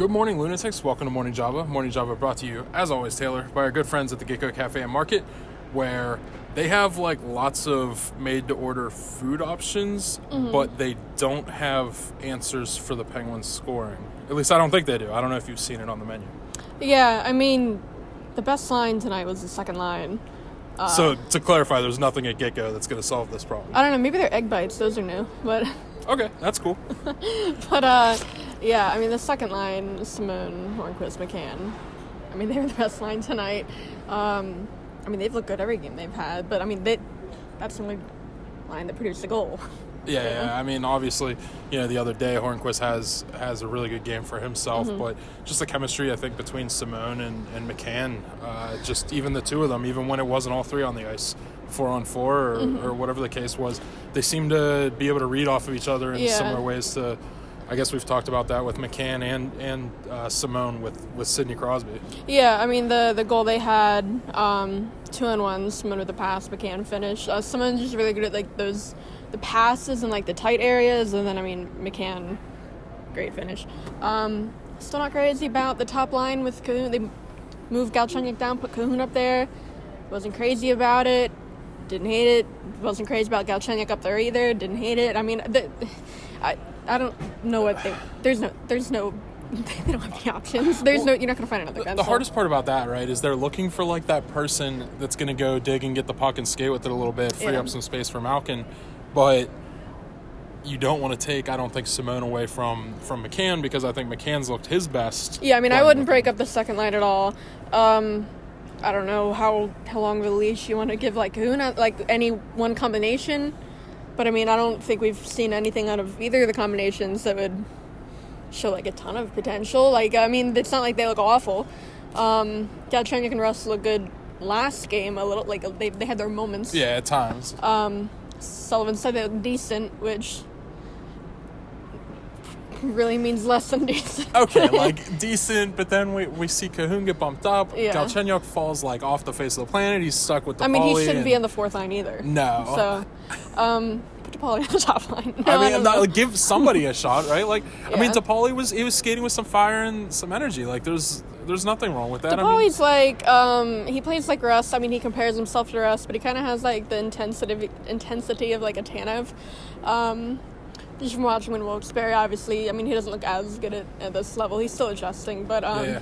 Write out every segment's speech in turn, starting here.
Good morning, lunatics. Welcome to Morning Java. Morning Java brought to you, as always, Taylor, by our good friends at the Gecko Cafe and Market, where they have lots of made-to-order food options, but they don't have answers for the Penguins scoring. At least I don't think they do. I don't know if you've seen it on the menu. Yeah, I mean, the best line tonight was the second line. So, to clarify, there's nothing at Gecko that's going to solve this problem. I don't know, maybe they're egg bites. Those are new, but... Okay, that's cool. But, yeah, I mean, the second line, Simone, Hornquist, McCann. I mean, they were the best line tonight. I mean, they've looked good every game they've had, but, I mean, that's the only line that produced a goal. Yeah. I mean, obviously, the other day, Hornquist has a really good game for himself, but just the chemistry, I think, between Simone and McCann, just even the two of them, even when it wasn't all three on the ice, 4-on-4 or whatever the case was, they seem to be able to read off of each other in similar ways to, I guess we've talked about that with McCann and Simone with Sidney Crosby. Yeah, I mean, the goal they had, 2-on-1, Simone with the pass, McCann finish. Simone's just really good at, the passes in, the tight areas, and then, I mean, McCann, great finish. Still not crazy about the top line with Kahun. They moved Galchenyuk down, put Kahun up there. Wasn't crazy about it. Didn't hate it. Wasn't crazy about Galchenyuk up there either. Didn't hate it. I mean, I don't know what there's no they don't have any options. You're not going to find another gun. The hardest part about that, right, is they're looking for that person that's going to go dig and get the puck and skate with it a little bit, free up some space for Malkin, but you don't want to take, I don't think, Simone away from McCann, because I think McCann's looked his best. Yeah, I mean, I wouldn't break up the second line at all. I don't know how long of a leash you want to give Kahuna, any one combination. But, I mean, I don't think we've seen anything out of either of the combinations that would show, a ton of potential. I mean, it's not like they look awful. Galchenyuk and Russ look good last game a little. They had their moments. Yeah, at times. Sullivan said they looked decent, which really means less than decent. Okay, decent, but then we see Kahun get bumped up. Yeah. Galchenyuk falls, off the face of the planet. He's stuck with the I mean, he shouldn't be on the fourth line either. No. So, put DePauli on the top line. No, I mean, give somebody a shot, right? I mean, DePauli was skating with some fire and some energy. There's nothing wrong with that. DePauli's he plays like Russ. I mean, he compares himself to Russ, but he kind of has the intensity of a Tanev. Just from watching him in Wilkes-Barre, obviously, I mean, he doesn't look as good at this level. He's still adjusting, but I mean,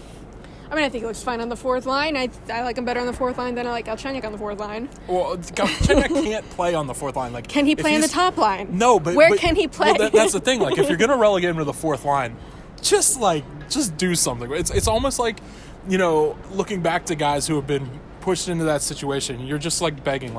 I think he looks fine on the fourth line. I like him better on the fourth line than I like Galchenyuk on the fourth line. Well, Galchenyuk can't play on the fourth line. Can he play on the top line? No, but where can he play? Well, that's the thing. If you're gonna relegate him to the fourth line, just do something. It's almost looking back to guys who have been pushed into that situation. You're just begging,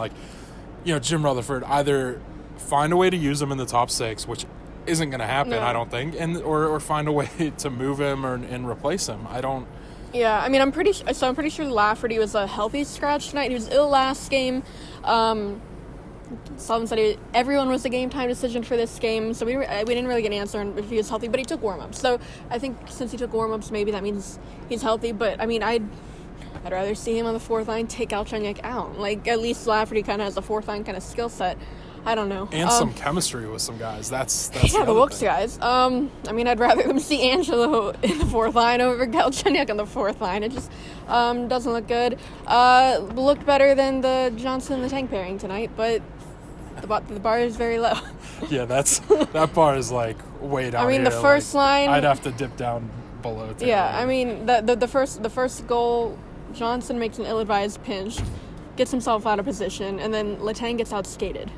Jim Rutherford, either find a way to use him in the top six, which isn't going to happen, I don't think, or find a way to move him and replace him. I don't. Yeah, I mean, I'm pretty sure Lafferty was a healthy scratch tonight. He was ill last game. Sullivan said everyone was a game time decision for this game, so we didn't really get an answer on if he was healthy, but he took warm-ups. So I think since he took warm-ups, maybe that means he's healthy. But I mean, I'd rather see him on the fourth line, take Galchenyuk out. At least Lafferty kind of has a fourth line kind of skill set. I don't know. And some chemistry with some guys. That's the Wilkes guys. I mean, I'd rather them see Angelo in the fourth line over Galchenyuk on the fourth line. It just doesn't look good. Looked better than the Johnson and the Tank pairing tonight, but the bar is very low. Yeah, that bar is way down. I mean, here. the first line. I'd have to dip down below. Yeah, I mean, the first goal, Johnson makes an ill-advised pinch, gets himself out of position, and then Letang gets outskated.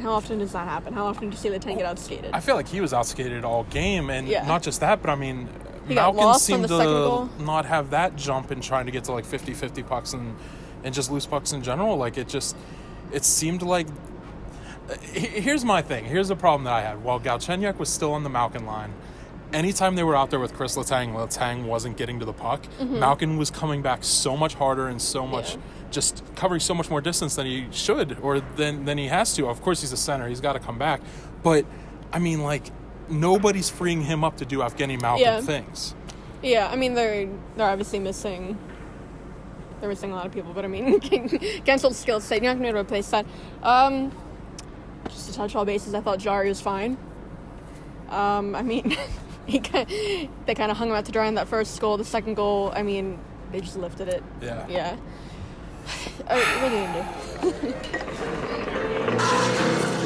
How often does that happen? How often do you see Letang get outskated? I feel like he was outskated all game, and not just that, but I mean, Malkin seemed to not have that jump in trying to get to 50-50 pucks and just loose pucks in general. It seemed like. Here's my thing. Here's the problem that I had. While Galchenyuk was still on the Malkin line, anytime they were out there with Chris Letang wasn't getting to the puck. Malkin was coming back so much harder and so much. Just covering so much more distance than he should or than he has to. Of course, he's a center. He's got to come back. But, I mean, nobody's freeing him up to do Evgeny Malkin things. Yeah, I mean, they're obviously missing... They're missing a lot of people, but, I mean, Gensel's skill set, you're not going to replace that. Just to touch all bases, I thought Jari was fine. I mean... they kind of hung him out to dry on that first goal. The second goal, I mean, they just lifted it. Yeah. Yeah. What are you gonna do?